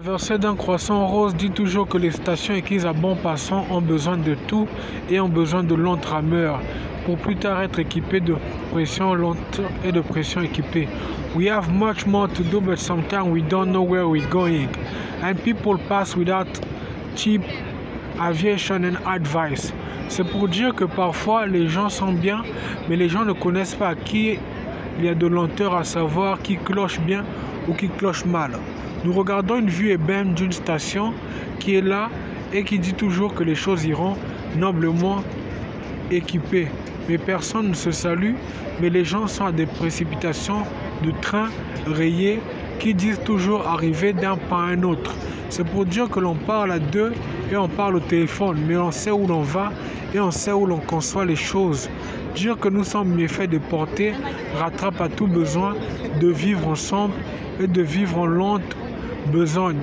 Traversée d'un croissant rose dit toujours que les stations équises à bons passants ont besoin de tout et ont besoin de longs trameurs pour plus tard être équipés de pression lente et de pression équipée. We have much more to do, but sometimes we don't know where we're going. And people pass without cheap aviation and advice. C'est pour dire que parfois les gens sont bien, mais les gens ne connaissent pas qui il y a de lenteur à savoir qui cloche bien ou qui cloche mal. Nous regardons une vue ébène d'une station qui est là et qui dit toujours que les choses iront noblement équipées. Mais personne ne se salue, mais les gens sont à des précipitations de trains rayés qui disent toujours arriver d'un pas à un autre. C'est pour dire que l'on parle à deux et on parle au téléphone, mais on sait où l'on va et on sait où l'on conçoit les choses. Dire que nous sommes mieux faits de porter rattrape à tout besoin de vivre ensemble et de vivre en lente besogne.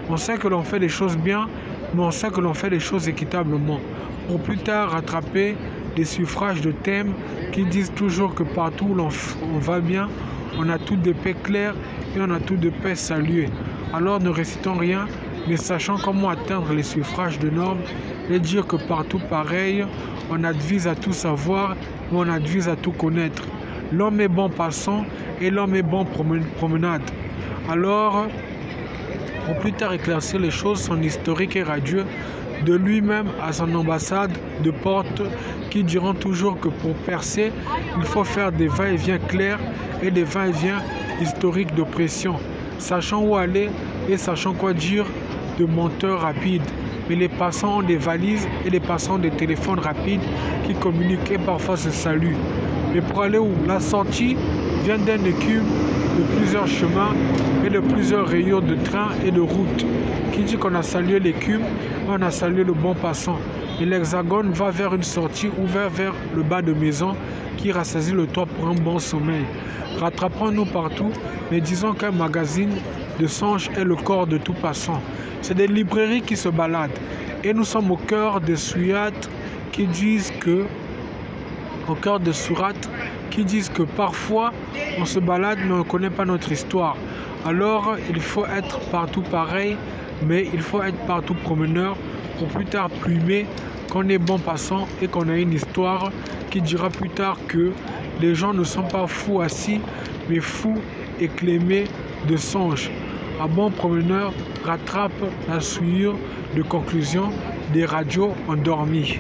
On sait que l'on fait les choses bien, mais on sait que l'on fait les choses équitablement. Pour plus tard rattraper des suffrages de thèmes qui disent toujours que partout où on va bien, on a tout de paix clair et on a tout de paix salué. Alors ne récitons rien, mais sachant comment atteindre les suffrages de normes et dire que partout pareil, on advise à tout savoir, mais on advise à tout connaître. L'homme est bon passant et l'homme est bon promenade. Alors, pour plus tard éclaircir les choses, son historique est radieux, de lui-même à son ambassade de porte, qui diront toujours que pour percer, il faut faire des va-et-vient clairs et des va-et-vient historiques d'oppression, sachant où aller et sachant quoi dire de menteurs rapides. Mais les passants ont des valises et les passants ont des téléphones rapides qui communiquent et parfois se saluent. Mais pour aller où? La sortie vient d'un écume de plusieurs chemins et de plusieurs rayons de train et de route. Qui dit qu'on a salué l'écume, on a salué le bon passant. Et l'hexagone va vers une sortie ouverte vers le bas de maison qui rassasie le toit pour un bon sommeil. Rattrapons-nous partout, mais disons qu'un magazine de songes est le corps de tout passant. C'est des librairies qui se baladent. Et nous sommes au cœur des sourates qui disent que parfois on se balade mais on ne connaît pas notre histoire. Alors il faut être partout pareil, mais il faut être partout promeneur pour plus tard plumer qu'on est bon passant et qu'on a une histoire qui dira plus tard que les gens ne sont pas fous assis, mais fous éclaimés de songes. Un bon promeneur rattrape la souillure de conclusion des radios endormis.